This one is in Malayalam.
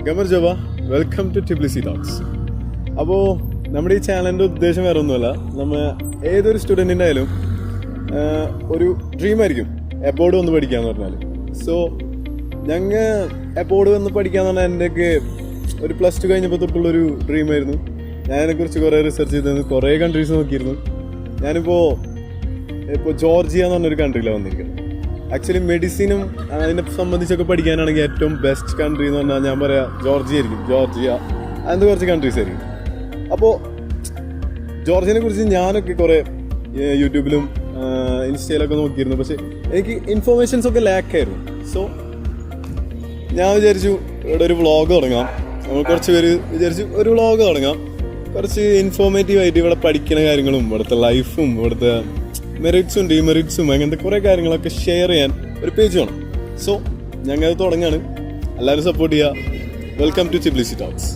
ഗമർ ജവ വെൽക്കം ടു ടിബ്ലിസി ടോക്സ്. അപ്പോൾ നമ്മുടെ ഈ ചാനലിൻ്റെ ഉദ്ദേശം വേറെ ഒന്നുമല്ല, നമ്മൾ ഏതൊരു സ്റ്റുഡൻറ്റിൻ്റെ ആയാലും ഒരു ഡ്രീമായിരിക്കും എബോർഡ് വന്ന് പഠിക്കുക എന്ന് പറഞ്ഞാൽ. സോ ഞങ്ങൾ എബോർഡ് വന്ന് പഠിക്കുക എന്ന് പറഞ്ഞാൽ എൻ്റെയൊക്കെ ഒരു +2 കഴിഞ്ഞപ്പോൾ തൊട്ടുള്ളൊരു ഡ്രീമായിരുന്നു. ഞാനതിനെക്കുറിച്ച് കുറേ റിസർച്ച് ചെയ്തിരുന്നു, കുറേ കൺട്രീസ് നോക്കിയിരുന്നു. ഞാനിപ്പോൾ ജോർജിയ എന്ന് പറഞ്ഞൊരു കൺട്രിയിലാണ് വന്നിരിക്കുന്നത്. ആക്ച്വലി മെഡിസിനും അതിനെ സംബന്ധിച്ചൊക്കെ പഠിക്കാനാണെങ്കിൽ ഏറ്റവും ബെസ്റ്റ് കൺട്രി എന്ന് പറഞ്ഞാൽ ഞാൻ പറയാം ജോർജിയ ആയിരിക്കും. ജോർജിയ അങ്ങനത്തെ കുറച്ച് കൺട്രീസ് ആയിരിക്കും. അപ്പോൾ ജോർജിയനെ കുറിച്ച് ഞാനൊക്കെ കുറേ യൂട്യൂബിലും ഇൻസ്റ്റയിലൊക്കെ നോക്കിയിരുന്നു, പക്ഷേ എനിക്ക് ഇൻഫോർമേഷൻസ് ഒക്കെ ലാക്കായിരുന്നു. സോ ഞാൻ വിചാരിച്ചു ഇവിടെ ഒരു വ്ളോഗ് തുടങ്ങാം. നമ്മൾ കുറച്ച് പേര് വിചാരിച്ചു ഒരു വ്ളോഗ് തുടങ്ങാം, കുറച്ച് ഇൻഫോർമേറ്റീവായിട്ട് ഇവിടെ പഠിക്കുന്ന കാര്യങ്ങളും ഇവിടുത്തെ ലൈഫും ഇവിടുത്തെ മെറിറ്റ്സും ഡിമെറിറ്റ്സും അങ്ങനത്തെ കുറേ കാര്യങ്ങളൊക്കെ ഷെയർ ചെയ്യാൻ ഒരു പേജ് വേണം. സോ ഞങ്ങൾ തുടങ്ങാണ്. എല്ലാവരും സപ്പോർട്ട് ചെയ്യുക. Welcome to Tbilisi talks.